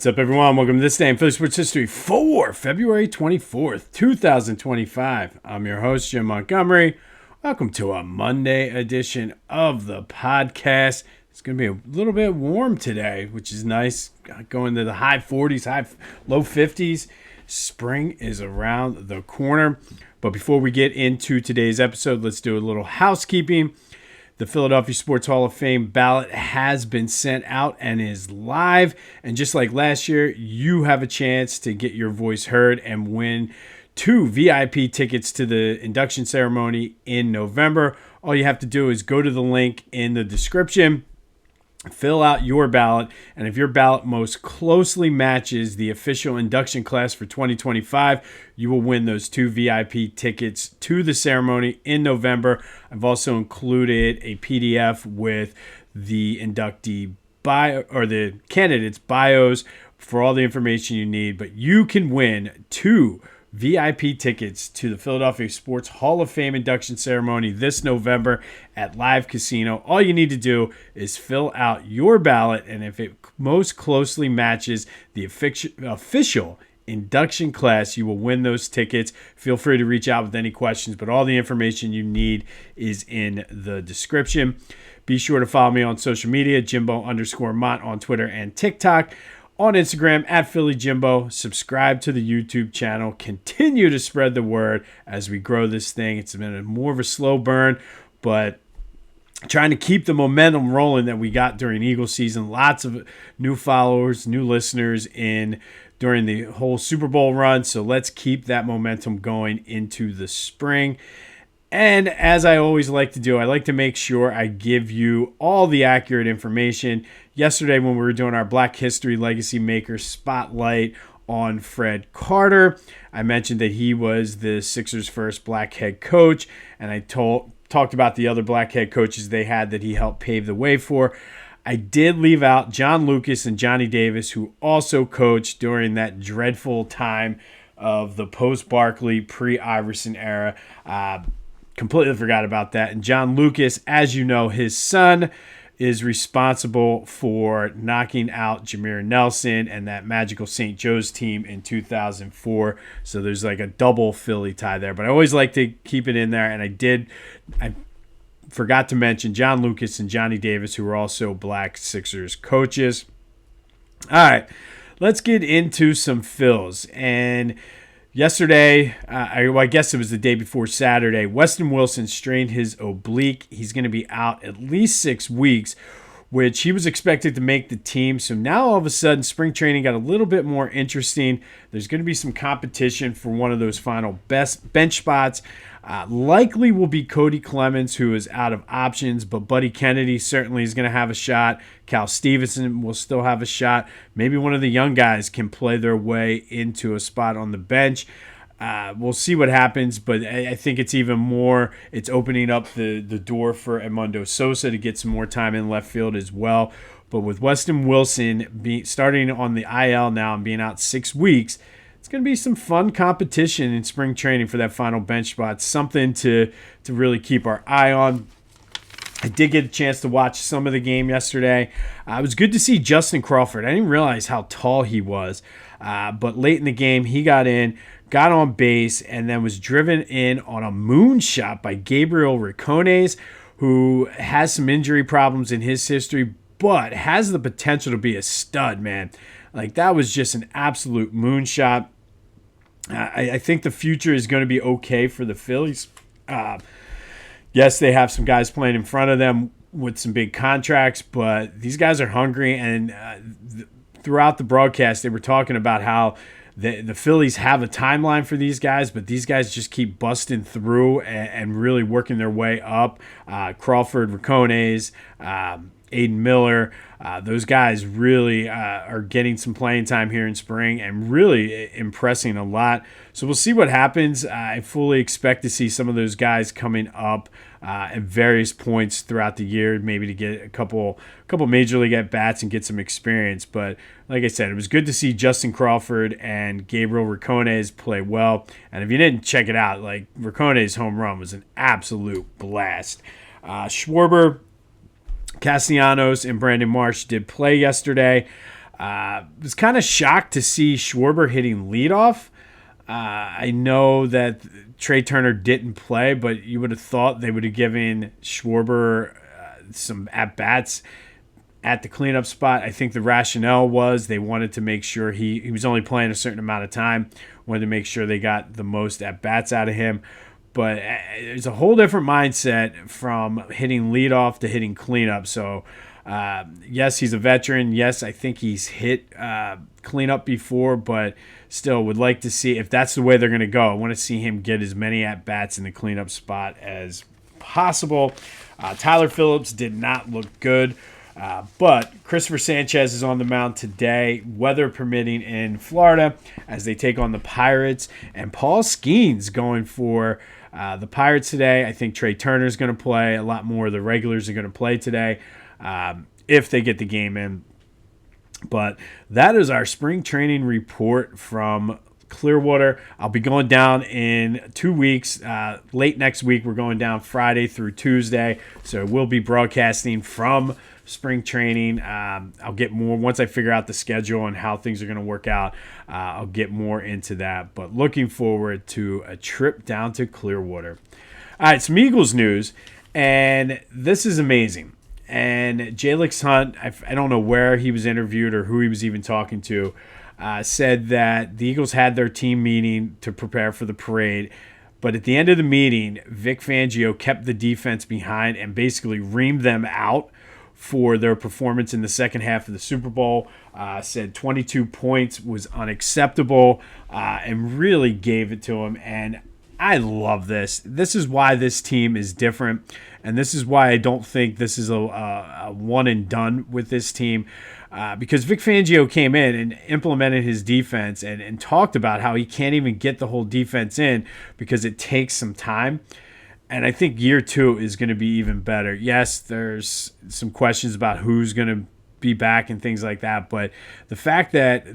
What's up, everyone? Welcome to this day in Phillies Sports History for February 24th, 2025. I'm your host, Jim Montgomery. Welcome to a Monday edition of the podcast. It's going to be a little bit warm today, which is nice. Going to the high 40s, low 50s. Spring is around the corner. But before we get into today's episode, let's do a little housekeeping. The Philadelphia Sports Hall of Fame ballot has been sent out and is live. And just like last year, you have a chance to get your voice heard and win 2 VIP tickets to the induction ceremony in November. All you have to do is go to the link in the description, fill out your ballot, and if your ballot most closely matches the official induction class for 2025, you will win those 2 VIP tickets to the ceremony in November. I've also included a PDF with the inductee bio or the candidates' bios for all the information you need, but you can win 2 VIP tickets to the Philadelphia Sports Hall of Fame induction ceremony this November at Live Casino. All you need to do is fill out your ballot, and if it most closely matches the official induction class, you will win those tickets. Feel free to reach out with any questions, but all the information you need is in the description. Be sure to follow me on social media, Jimbo_Mont on Twitter and TikTok. On Instagram, at Philly Jimbo. Subscribe to the YouTube channel. Continue to spread the word as we grow this thing. It's been more of a slow burn, but trying to keep the momentum rolling that we got during Eagle season. Lots of new followers, new listeners during the whole Super Bowl run. So let's keep that momentum going into the spring. And as I always like to do, I like to make sure I give you all the accurate information. Yesterday, when we were doing our Black History Legacy Maker Spotlight on Fred Carter, I mentioned that he was the Sixers' first black head coach, and I talked about the other black head coaches they had that he helped pave the way for. I did leave out John Lucas and Johnny Davis, who also coached during that dreadful time of the post-Barkley, pre-Iverson era. Completely forgot about that. And John Lucas, as you know, his son is responsible for knocking out Jameer Nelson and that magical St. Joe's team in 2004. So there's like a double Philly tie there. But I always like to keep it in there. And I forgot to mention John Lucas and Johnny Davis, who were also black Sixers coaches. All right, let's get into some Phils. And yesterday, I guess it was the day before Saturday, Weston Wilson strained his oblique. He's going to be out at least 6 weeks, which he was expected to make the team. So now all of a sudden, spring training got a little bit more interesting. There's going to be some competition for one of those final best bench spots. Likely will be Cody Clemens, who is out of options, but Buddy Kennedy certainly is going to have a shot. Cal Stevenson will still have a shot. Maybe one of the young guys can play their way into a spot on the bench. We'll see what happens, but I think it's opening up the door for Edmundo Sosa to get some more time in left field as well. But with Weston Wilson starting on the IL now and being out 6 weeks, it's going to be some fun competition in spring training for that final bench spot. Something to really keep our eye on. I did get a chance to watch some of the game yesterday. It was good to see Justin Crawford. I didn't realize how tall he was. But late in the game, he got on base, and then was driven in on a moonshot by Gabriel Ricones, who has some injury problems in his history, but has the potential to be a stud, man. Like, that was just an absolute moonshot. I think the future is going to be okay for the Phillies. Yes, they have some guys playing in front of them with some big contracts, but these guys are hungry. And throughout the broadcast, they were talking about how the Phillies have a timeline for these guys, but these guys just keep busting through and really working their way up. Crawford, Ricones, Aiden Miller, those guys really are getting some playing time here in spring and really impressing a lot. So we'll see what happens. I fully expect to see some of those guys coming up at various points throughout the year, maybe to get a couple major league at bats and get some experience. But like I said, it was good to see Justin Crawford and Gabriel Ricones play well. And if you didn't check it out, like, Ricones' home run was an absolute blast. Schwarber, Castellanos, and Brandon Marsh did play yesterday. Was kind of shocked to see Schwarber hitting leadoff. I know that Trey Turner didn't play, but you would have thought they would have given Schwarber some at-bats at the cleanup spot. I think the rationale was they wanted to make sure he was only playing a certain amount of time, wanted to make sure they got the most at-bats out of him. But it's a whole different mindset from hitting leadoff to hitting cleanup. So, yes, he's a veteran. Yes, I think he's hit cleanup before, but still would like to see if that's the way they're going to go. I want to see him get as many at-bats in the cleanup spot as possible. Tyler Phillips did not look good. But Christopher Sanchez is on the mound today, weather permitting, in Florida as they take on the Pirates. And Paul Skeens going for the Pirates today. I think Trey Turner is going to play. A lot more of the regulars are going to play today if they get the game in. But that is our spring training report from Clearwater. I'll be going down in 2 weeks. Late next week, we're going down Friday through Tuesday. So we'll be broadcasting from spring training. I'll get more once I figure out the schedule and how things are going to work out. I'll get more into that, but looking forward to a trip down to Clearwater. All right, some Eagles news, and this is amazing. And Jalix Hunt, I don't know where he was interviewed or who he was even talking to, said that the Eagles had their team meeting to prepare for the parade. But at the end of the meeting, Vic Fangio kept the defense behind and basically reamed them out for their performance in the second half of the Super Bowl. Said 22 points was unacceptable and really gave it to him. And I love this. This is why this team is different. And this is why I don't think this is a one and done with this team. Because Vic Fangio came in and implemented his defense and talked about how he can't even get the whole defense in because it takes some time. And I think year 2 is going to be even better. Yes, there's some questions about who's going to be back and things like that. But the fact that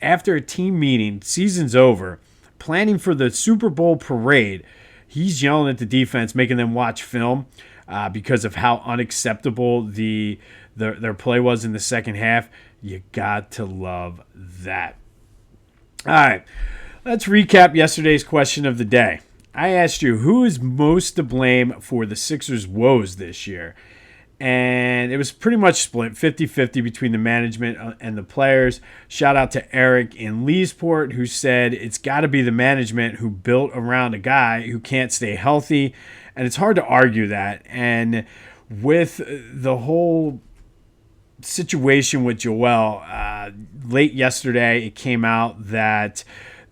after a team meeting, season's over, planning for the Super Bowl parade, he's yelling at the defense, making them watch film because of how unacceptable their play was in the second half. You got to love that. All right, let's recap yesterday's question of the day. I asked you, who is most to blame for the Sixers' woes this year? And it was pretty much split 50-50 between the management and the players. Shout out to Eric in Leesport, who said it's got to be the management who built around a guy who can't stay healthy. And it's hard to argue that. And with the whole situation with Joel, late yesterday it came out that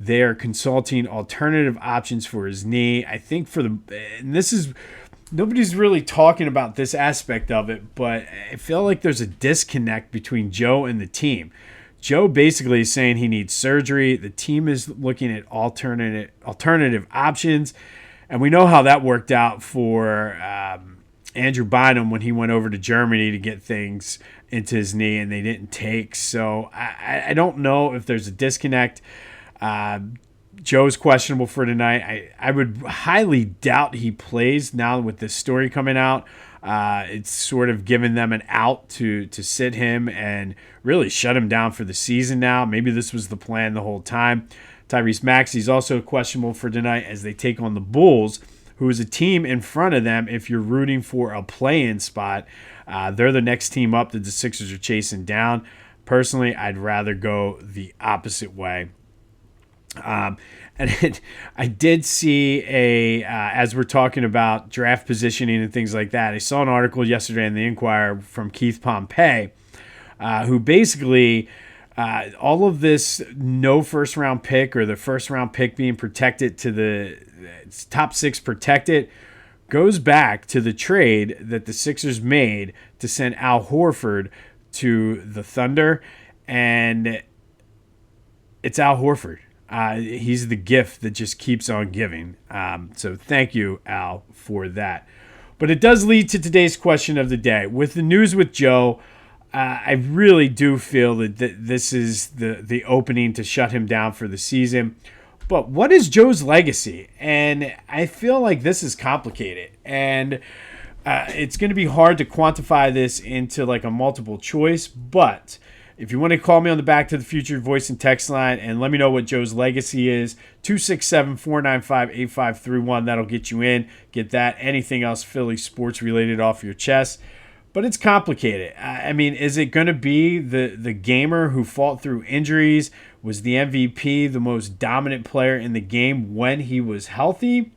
they're consulting alternative options for his knee. I think nobody's really talking about this aspect of it, but I feel like there's a disconnect between Joe and the team. Joe basically is saying he needs surgery. The team is looking at alternative options. And we know how that worked out for Andrew Bynum when he went over to Germany to get things into his knee and they didn't take. So I don't know if there's a disconnect. Joe's questionable for tonight. I would highly doubt he plays now with this story coming out. It's sort of given them an out to sit him and really shut him down for the season now. Maybe this was the plan the whole time. Tyrese Maxey's also questionable for tonight as they take on the Bulls, who is a team in front of them if you're rooting for a play-in spot. They're the next team up that the Sixers are chasing down. Personally, I'd rather go the opposite way. I did see as we're talking about draft positioning and things like that, I saw an article yesterday in the Inquirer from Keith Pompey, who basically all of this no first round pick or the first round pick being protected to the top 6 protected goes back to the trade that the Sixers made to send Al Horford to the Thunder, and it's Al Horford. He's the gift that just keeps on giving. So thank you, Al, for that. But it does lead to today's question of the day. With the news with Joe, I really do feel that this is the opening to shut him down for the season. But what is Joe's legacy? And I feel like this is complicated. And it's going to be hard to quantify this into like a multiple choice. But If you want to call me on the Back to the Future voice and text line and let me know what Joe's legacy is, 267-495-8531. That'll get you in. Get that. Anything else Philly sports related off your chest. But it's complicated. I mean, is it going to be the gamer who fought through injuries, was the MVP, the most dominant player in the game when he was healthy?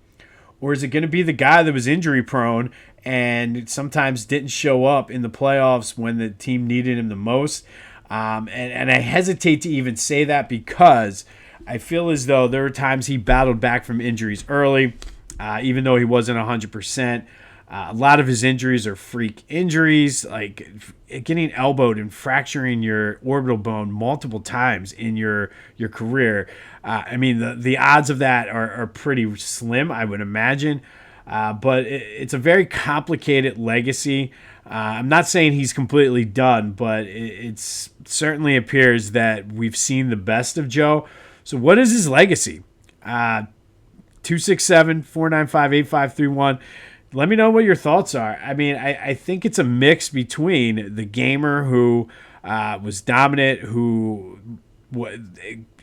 Or is it going to be the guy that was injury prone and sometimes didn't show up in the playoffs when the team needed him the most? And I hesitate to even say that because I feel as though there were times he battled back from injuries early, even though he wasn't 100%. A lot of his injuries are freak injuries, like getting elbowed and fracturing your orbital bone multiple times in your career. I mean, the odds of that are pretty slim, I would imagine. But it's a very complicated legacy. I'm not saying he's completely done, but it certainly appears that we've seen the best of Joe. So what is his legacy? 267-495-8531. Let me know what your thoughts are. I mean, I think it's a mix between the gamer who was dominant, who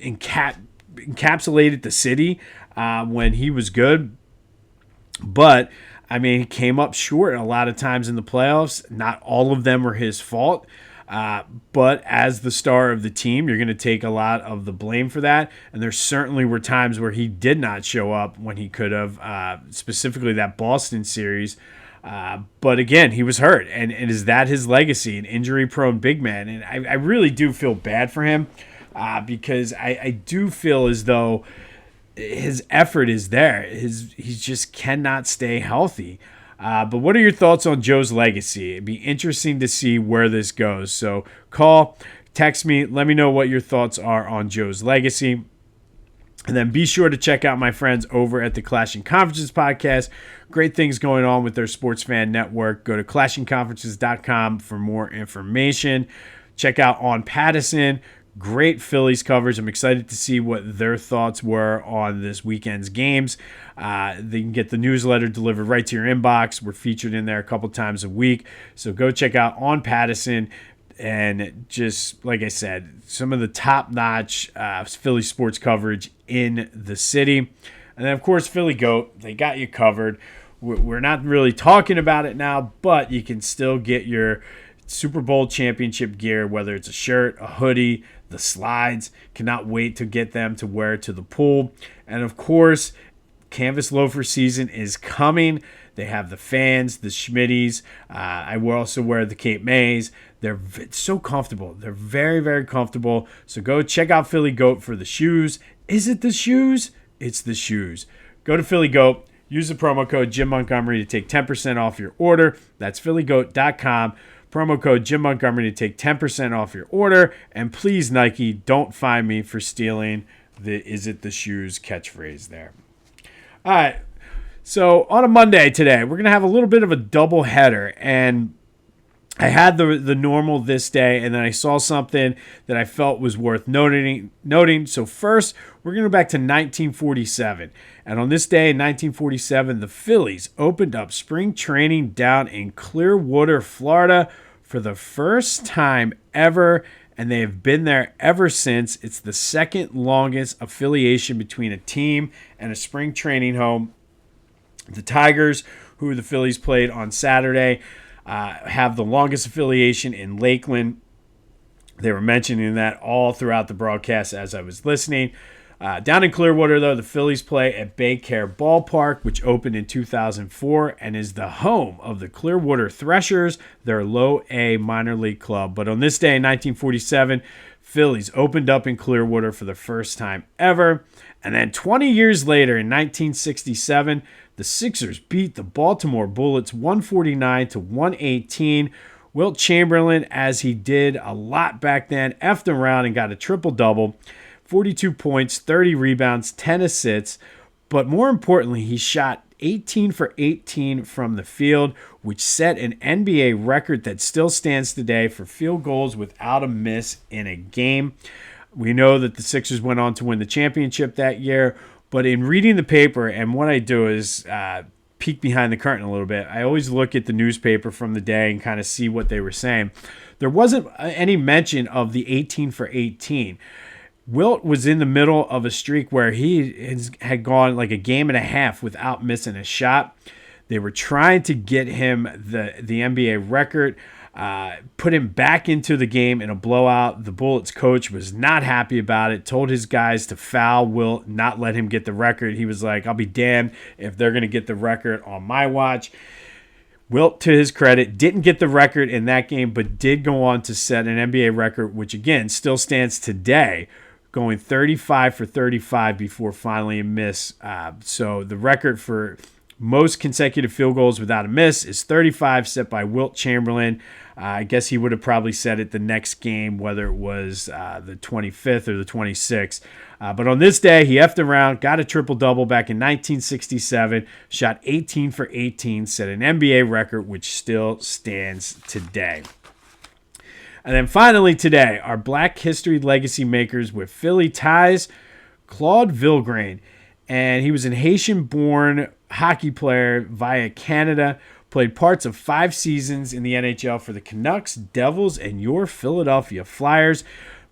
encapsulated the city when he was good. But, I mean, he came up short a lot of times in the playoffs. Not all of them were his fault. But as the star of the team, you're going to take a lot of the blame for that. And there certainly were times where he did not show up when he could have, specifically that Boston series. But again, he was hurt. And is that his legacy, an injury-prone big man? And I really do feel bad for him because I do feel as though his effort is there. He just cannot stay healthy. But what are your thoughts on Joe's legacy? It'd be interesting to see where this goes. So call, text me, let me know what your thoughts are on Joe's legacy. And then be sure to check out my friends over at the Clashing Conferences podcast. Great things going on with their sports fan network. Go to clashingconferences.com for more information. Check out On Pattison. Great Phillies coverage. I'm excited to see what their thoughts were on this weekend's games. They can get the newsletter delivered right to your inbox. We're featured in there a couple times a week. So go check out On Pattison. And just like I said, some of the top-notch Philly sports coverage in the city. And then, of course, Philly Goat. They got you covered. We're not really talking about it now, but you can still get your Super Bowl championship gear, whether it's a shirt, a hoodie, the slides. Cannot wait to get them to wear to the pool. And of course, Canvas Loafer season is coming. They have the fans, the Schmitties. I will also wear the Cape Mays. They're so comfortable. They're very, very comfortable. So go check out Philly Goat for the shoes. Is it the shoes? It's the shoes. Go to Philly Goat. Use the promo code Jim Montgomery to take 10% off your order. That's phillygoat.com. Promo code Jim Montgomery to take 10% off your order. And please, Nike, don't fine me for stealing the "Is it the shoes" catchphrase there. All right. So on a Monday today, we're going to have a little bit of a double header. And I had the normal this day, and then I saw something that I felt was worth noting. So first, we're going to go back to 1947. And on this day in 1947, the Phillies opened up spring training down in Clearwater, Florida for the first time ever, and they have been there ever since. It's the second longest affiliation between a team and a spring training home. The Tigers, who the Phillies played on Saturday, have the longest affiliation in Lakeland. They were mentioning that all throughout the broadcast as I was listening. Down in Clearwater, though, the Phillies play at Baycare Ballpark, which opened in 2004 and is the home of the Clearwater Threshers, their low-A minor league club. But on this day in 1947, Phillies opened up in Clearwater for the first time ever. And then 20 years later, in 1967, the Sixers beat the Baltimore Bullets 149-118. Wilt Chamberlain, as he did a lot back then, effed around and got a triple-double. 42 points, 30 rebounds, 10 assists. But more importantly, he shot 18 for 18 from the field, which set an NBA record that still stands today for field goals without a miss in a game. We know that the Sixers went on to win the championship that year. But in reading the paper, and what I do is peek behind the curtain a little bit. I always look at the newspaper from the day and kind of see what they were saying. There wasn't any mention of the 18 for 18. Wilt was in the middle of a streak where he had gone like a game and a half without missing a shot. They were trying to get him the NBA record, put him back into the game in a blowout. The Bullets coach was not happy about it, told his guys to foul Wilt, not let him get the record. He was like, I'll be damned if they're going to get the record on my watch. Wilt, to his credit, didn't get the record in that game, but did go on to set an NBA record, which again still stands today, going 35 for 35 before finally a miss. So the record for most consecutive field goals without a miss is 35, set by Wilt Chamberlain. I guess he would have probably set it the next game, whether it was the 25th or the 26th. But on this day, he effed around, got a triple-double back in 1967, shot 18 for 18, set an NBA record, which still stands today. And then finally today, our Black History legacy makers with Philly ties, Claude Vilgrain. And he was an Haitian-born hockey player via Canada, played parts of 5 seasons in the NHL for the Canucks, Devils, and your Philadelphia Flyers.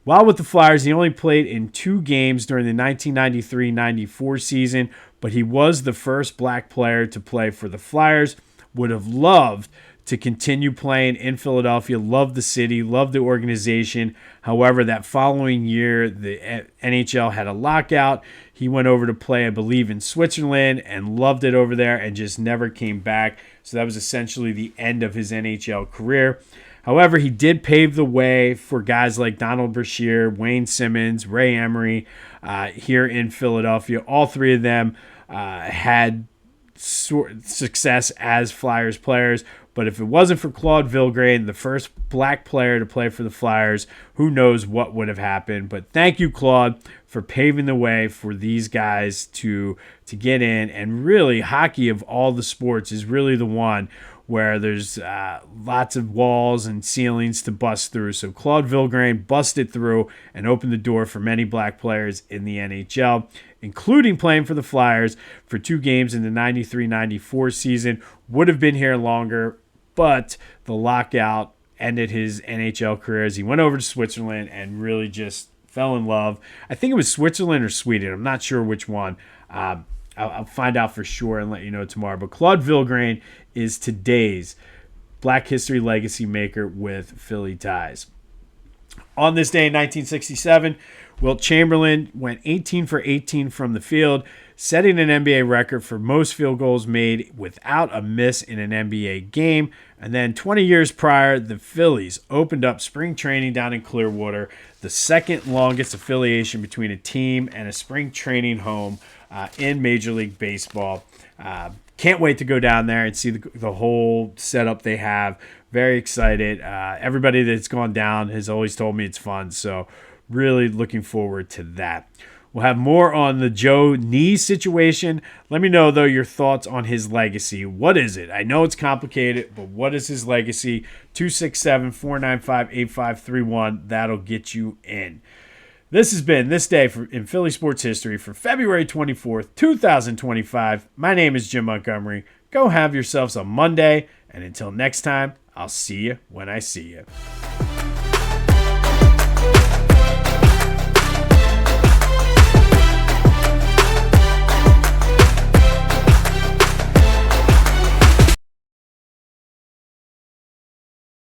While with the Flyers, he only played in 2 games during the 1993-94 season, but he was the first black player to play for the Flyers. Would have loved to continue playing in Philadelphia, loved the city, loved the organization. However, that following year, the NHL had a lockout. He went over to play, I believe, in Switzerland and loved it over there and just never came back. So that was essentially the end of his NHL career. However, he did pave the way for guys like Donald Brashear, Wayne Simmons, Ray Emery here in Philadelphia. All 3 of them had success as Flyers players. But if it wasn't for Claude Vilgrain, the first black player to play for the Flyers, who knows what would have happened. But thank you, Claude, for paving the way for these guys to get in. And really, hockey of all the sports is really the one where there's lots of walls and ceilings to bust through. So Claude Vilgrain busted through and opened the door for many black players in the NHL, including playing for the Flyers for 2 games in the 93-94 season. Would have been here longer, but the lockout ended his NHL career as he went over to Switzerland and really just fell in love. I think it was Switzerland or Sweden. I'm not sure which one. I'll find out for sure and let you know tomorrow. But Claude Vilgrain is today's Black History legacy maker with Philly ties. On this day in 1967, Wilt Chamberlain went 18 for 18 from the field, setting an NBA record for most field goals made without a miss in an NBA game. And then 20 years prior, the Phillies opened up spring training down in Clearwater, the second longest affiliation between a team and a spring training home in Major League Baseball. Can't wait to go down there and see the whole setup they have. Very excited. Everybody that's gone down has always told me it's fun, so really looking forward to that. We'll have more on the Joe knee situation. Let me know, though, your thoughts on his legacy. What is it? I know it's complicated, but what is his legacy? 267-495-8531. That'll get you in. This has been This Day in Philly Sports History for February 24th, 2025. My name is Jim Montgomery. Go have yourselves a Monday, and until next time, I'll see you when I see you.